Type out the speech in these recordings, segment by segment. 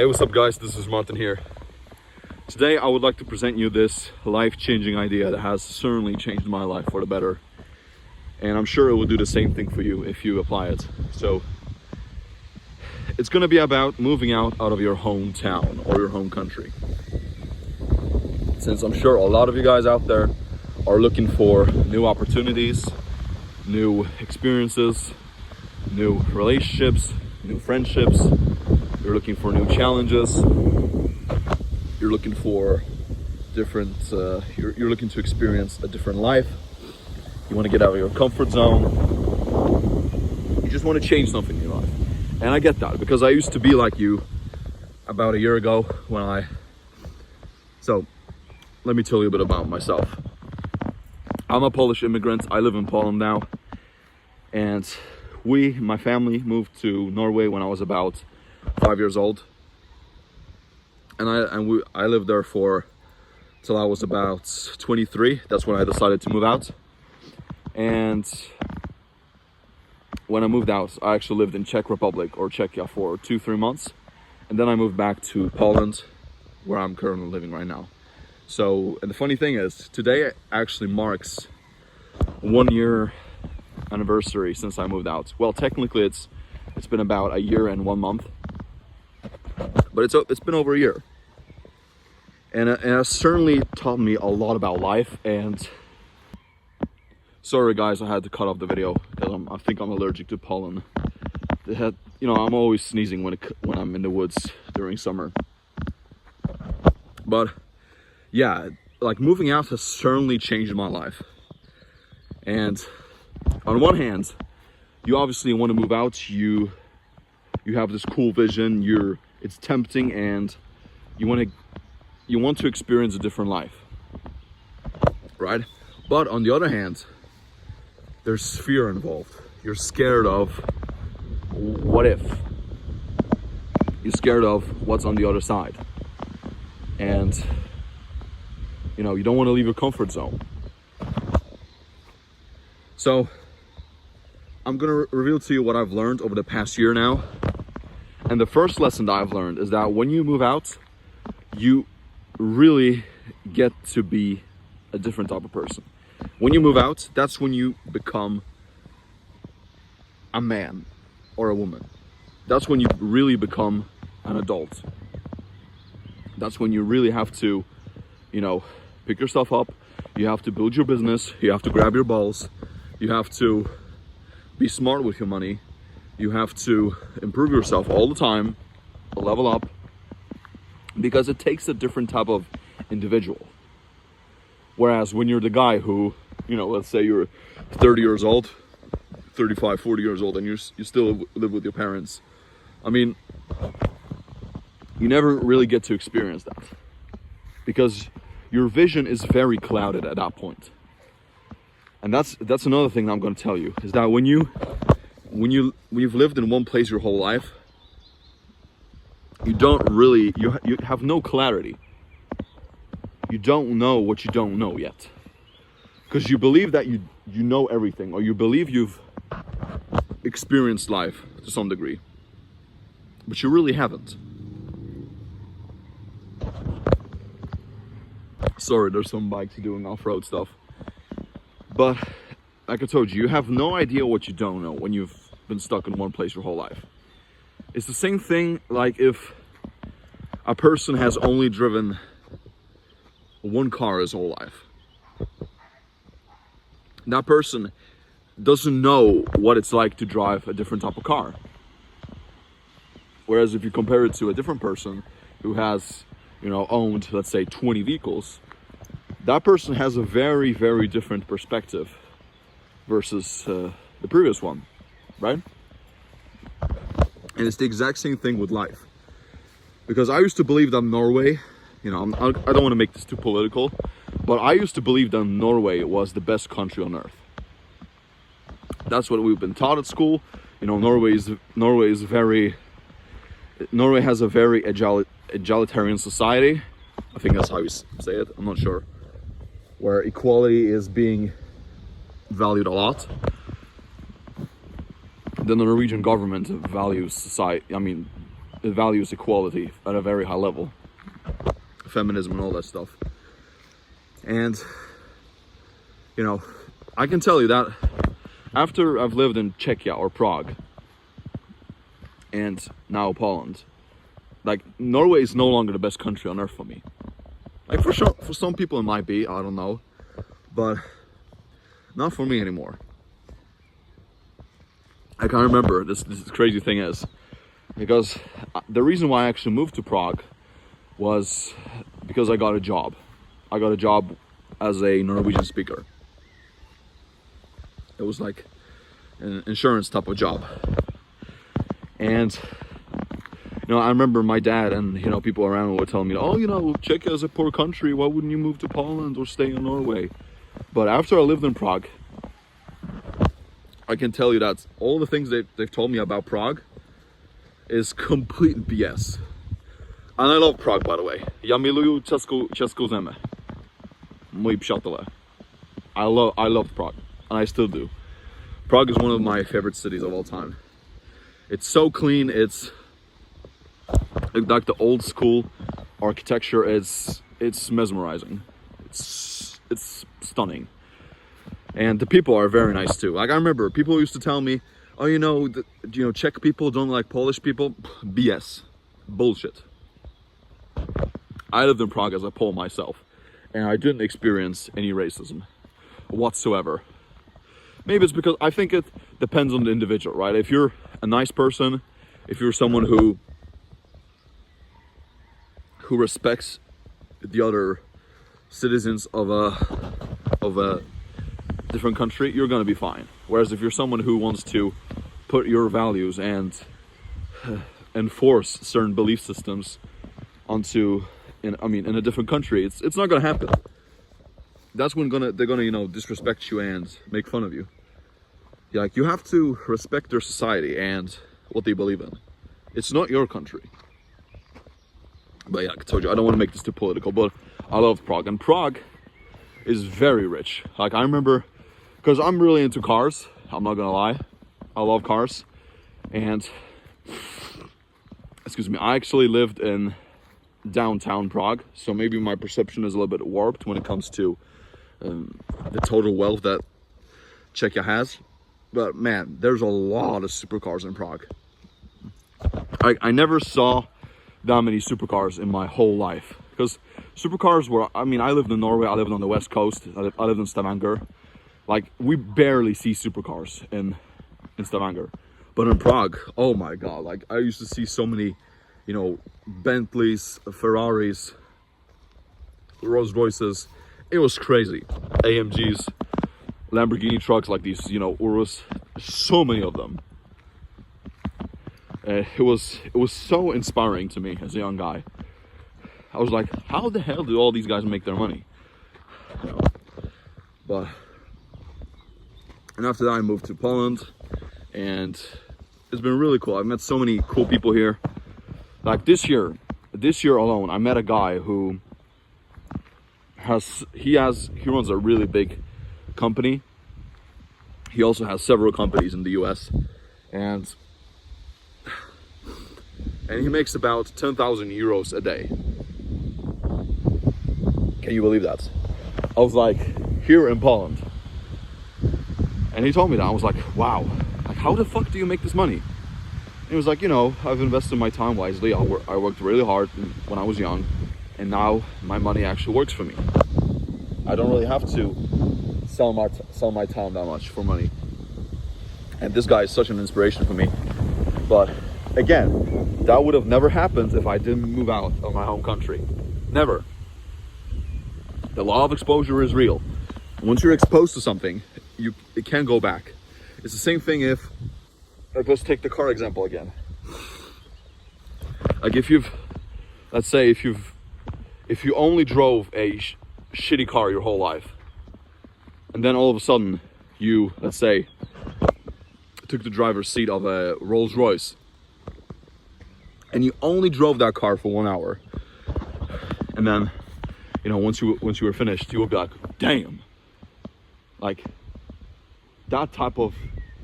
Hey, what's up guys, this is Martin here. Today I would like to present you this life-changing idea that has certainly changed my life for the better. And I'm sure it will do the same thing for you if you apply it. So it's gonna be about moving out of your hometown or your home country. Since I'm sure a lot of you guys out there are looking for new opportunities, new experiences, new relationships, new friendships. You're looking for new challenges. You're looking for different, you're looking to experience a different life. You want to get out of your comfort zone. You just want to change something in your life. And I get that because I used to be like you about a year ago so let me tell you a bit about myself. I'm a Polish immigrant. I live in Poland now. And my family moved to Norway when I was about 5 years old, and I lived there till I was about 23. That's when I decided to move out. And when I moved out, I actually lived in Czech Republic or Czechia for 2-3 months, and then I moved back to Poland, where I'm currently living right now. So, and the funny thing is, today actually marks 1 year anniversary since I moved out. Well, technically it's been about a year and 1 month. But it's been over a year, and it has certainly taught me a lot about life. And sorry guys, I had to cut off the video because I think I'm allergic to pollen. I'm always sneezing when I'm in the woods during summer. But yeah, like moving out has certainly changed my life. And on one hand, you obviously want to move out. You have this cool vision. It's tempting, and you want to experience a different life, right? But on the other hand, there's fear involved. You're scared of what if. You're scared of what's on the other side, and you don't want to leave your comfort zone. So I'm gonna reveal to you what I've learned over the past year now. And the first lesson that I've learned is that when you move out, you really get to be a different type of person. When you move out, that's when you become a man or a woman. That's when you really become an adult. That's when you really have to, pick yourself up. You have to build your business. You have to grab your balls. You have to be smart with your money. You have to improve yourself all the time, level up, because it takes a different type of individual. Whereas when you're the guy who, let's say you're 30 years old, 35, 40 years old, and you still live with your parents, you never really get to experience that because your vision is very clouded at that point. And that's another thing that I'm going to tell you, is that when you've lived in one place your whole life, you have no clarity. You don't know what you don't know yet, because you believe that you know everything, or you believe you've experienced life to some degree, but you really haven't. Sorry, there's some bikes doing off-road stuff. But like I told you have no idea what you don't know when you've been stuck in one place your whole life. It's the same thing like if a person has only driven one car his whole life. That person doesn't know what it's like to drive a different type of car. Whereas if you compare it to a different person who has, owned, let's say, 20 vehicles, that person has a very, very different perspective versus the previous one, right? And it's the exact same thing with life. Because I used to believe that Norway, I don't want to make this too political, but I used to believe that Norway was the best country on earth. That's what we've been taught at school. Norway has a very egalitarian society. I think that's how you say it. I'm not sure. Where equality is being valued a lot. The Norwegian government values society. it values equality at a very high level, feminism and all that stuff. And you know, I can tell you that after I've lived in Czechia or Prague and now Poland, like, Norway is no longer the best country on earth for me. Like, for sure, for some people it might be, I don't know, but not for me anymore. I can't remember, this crazy thing is, because the reason why I actually moved to Prague was because I got a job. I got a job as a Norwegian speaker. It was like an insurance type of job. And, you know, I remember my dad and, you know, people around were telling me, oh, you know, Czechia is a poor country, why wouldn't you move to Poland or stay in Norway? But after I lived in Prague, I can tell you that all the things they've told me about Prague is complete BS. And I love Prague, by the way. Ja miluju českou zemi. Moji přátelé. I love Prague, and I still do. Prague is one of my favorite cities of all time. It's so clean, it's like the old school architecture, it's mesmerizing. It's stunning. And the people are very nice too. Like, I remember people used to tell me, oh, you know, Czech people don't like Polish people. BS. Bullshit. I lived in Prague as a Pole myself, and I didn't experience any racism whatsoever. Maybe it's because I think it depends on the individual, right? If you're a nice person, if you're someone who respects the other citizens of a different country, you're gonna be fine. Whereas if you're someone who wants to put your values and enforce certain belief systems onto, in a different country, it's not gonna happen. That's when they're gonna, you know, disrespect you and make fun of you. Yeah, like, you have to respect their society and what they believe in. It's not your country. But yeah, I told you, I don't want to make this too political, but I love Prague. And Prague is very rich. Like, I remember, because I'm really into cars, I'm not gonna lie. I love cars. And, excuse me, I actually lived in downtown Prague, so maybe my perception is a little bit warped when it comes to the total wealth that Czechia has. But man, there's a lot of supercars in Prague. I never saw that many supercars in my whole life, because supercars were, I lived in Norway, I lived on the west coast, I lived in Stavanger. Like, we barely see supercars in Stavanger. But in Prague, oh my god, like, I used to see so many, you know, Bentleys, Ferraris, Rolls Royces. It was crazy. AMGs, Lamborghini trucks, like these, you know, Urus, so many of them. It was so inspiring to me as a young guy. I was like, how the hell do all these guys make their money? You know, but, and after that I moved to Poland, and it's been really cool. I've met so many cool people here. Like this year alone, I met a guy who he runs a really big company. He also has several companies in the US, and he makes about 10,000 euros a day. Can you believe that? I was like, here in Poland. And he told me that. I was like, wow, like, how the fuck do you make this money? And he was like, you know, I've invested my time wisely. I worked really hard when I was young, and now my money actually works for me. I don't really have to sell my time that much for money. And this guy is such an inspiration for me. But again, that would have never happened if I didn't move out of my home country. Never. The law of exposure is real. Once you're exposed to something, it can't go back. It's the same thing if, let's take the car example again. Like, let's say if you only drove a shitty car your whole life, and then all of a sudden you, let's say, took the driver's seat of a Rolls Royce, and you only drove that car for 1 hour, and then, you know, once you were finished, you would be like, damn, like, that type of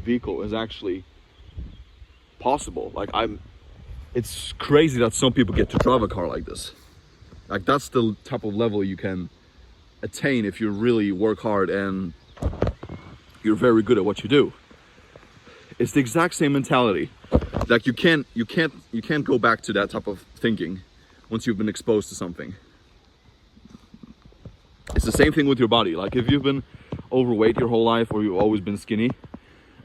vehicle is actually possible. Like, it's crazy that some people get to drive a car like this. Like, that's the type of level you can attain if you really work hard and you're very good at what you do. It's the exact same mentality. Like, you can't go back to that type of thinking once you've been exposed to something. It's the same thing with your body. Like, if you've been overweight your whole life, or you've always been skinny,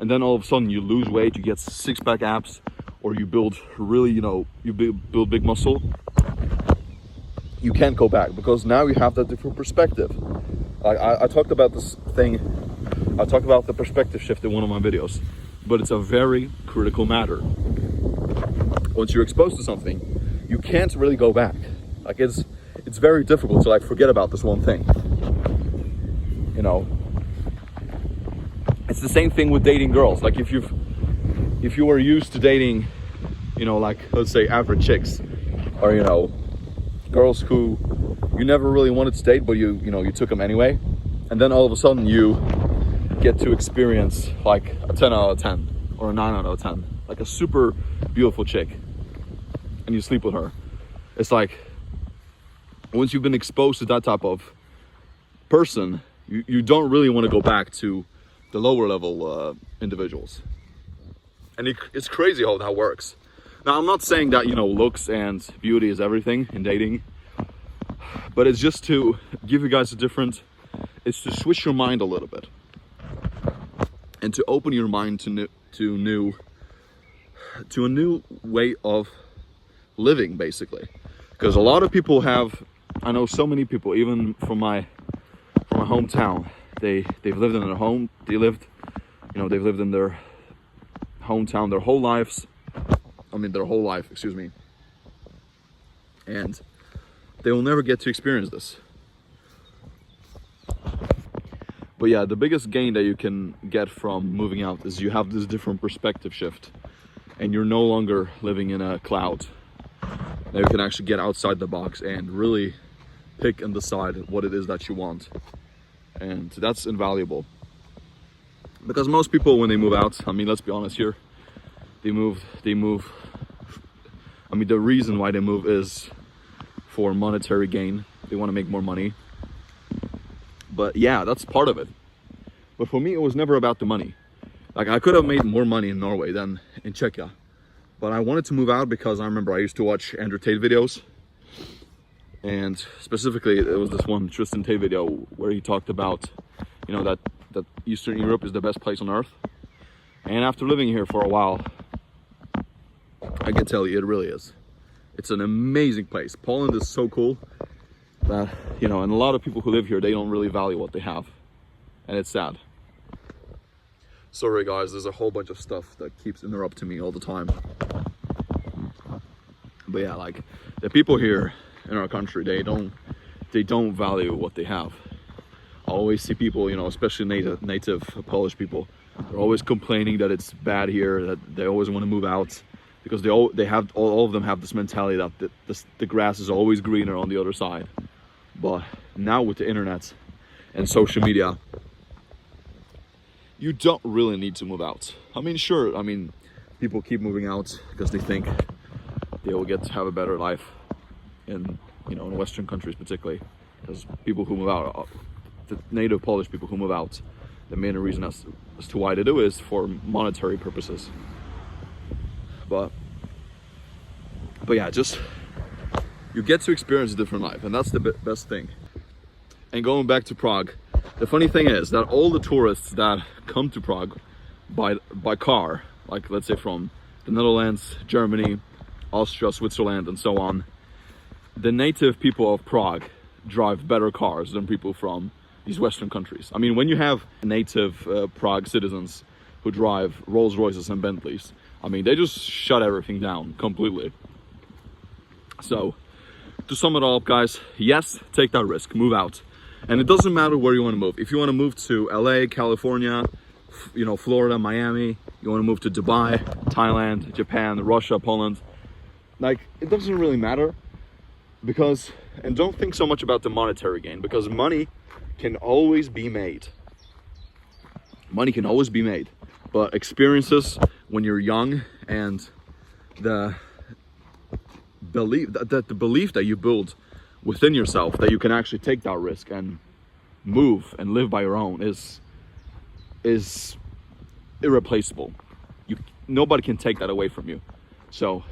and then all of a sudden you lose weight, you get six-pack abs, or you build really, build big muscle, you can't go back, because now you have that different perspective. I talked about this thing, I talked about the perspective shift in one of my videos, but it's a very critical matter. Once you're exposed to something, you can't really go back. Like, it's very difficult to like forget about this one thing. It's the same thing with dating girls. Like, if you were used to dating, like, let's say average chicks, or girls who you never really wanted to date, but you took them anyway, and then all of a sudden you get to experience like a 10 out of 10 or a 9 out of 10, like a super beautiful chick, and you sleep with her. It's like, once you've been exposed to that type of person, you don't really want to go back to the lower level individuals. And it's crazy how that works. Now, I'm not saying that looks and beauty is everything in dating, but it's just to give you guys it's to switch your mind a little bit, and to open your mind to a new way of living, basically. Because a lot of people I know so many people, even from my hometown, they've lived in their home, they've lived in their hometown their whole life, and they will never get to experience this. But yeah, the biggest gain that you can get from moving out is you have this different perspective shift, and you're no longer living in a cloud. Now you can actually get outside the box and really pick and decide what it is that you want. And that's invaluable. Because most people, when they move out, let's be honest here, they move, the reason why they move is for monetary gain. They want to make more money. But yeah, that's part of it. But for me, it was never about the money. Like, I could have made more money in Norway than in Czechia. But I wanted to move out because I remember I used to watch Andrew Tate videos. And specifically, it was this one Tristan Tate video where he talked about, that Eastern Europe is the best place on earth. And after living here for a while, I can tell you, it really is. It's an amazing place. Poland is so cool that, and a lot of people who live here, they don't really value what they have. And it's sad. Sorry guys, there's a whole bunch of stuff that keeps interrupting me all the time. But yeah, like, the people here in our country, they don't value what they have. I always see people, especially native Polish people, they're always complaining that it's bad here, that they always want to move out, because all of them have this mentality that the grass is always greener on the other side. But now with the internet and social media, you don't really need to move out. Sure, people keep moving out because they think they will get to have a better life in Western countries, particularly, because people who move out, the native Polish people who move out, the main reason as to why they do is for monetary purposes. But yeah, just, you get to experience a different life, and that's the best thing. And going back to Prague, the funny thing is that all the tourists that come to Prague by car, like let's say from the Netherlands, Germany, Austria, Switzerland, and so on, the native people of Prague drive better cars than people from these Western countries. When you have native Prague citizens who drive Rolls Royces and Bentleys, they just shut everything down completely. So, to sum it all up, guys, yes, take that risk, move out. And it doesn't matter where you want to move. If you want to move to LA, California, Florida, Miami, you want to move to Dubai, Thailand, Japan, Russia, Poland, like, it doesn't really matter. And don't think so much about the monetary gain, because money can always be made. Money can always be made. But experiences when you're young, and the belief, the belief that you build within yourself that you can actually take that risk and move and live by your own is irreplaceable. Nobody can take that away from you. So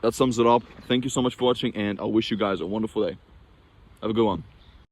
that sums it up. Thank you so much for watching, and I wish you guys a wonderful day. Have a good one.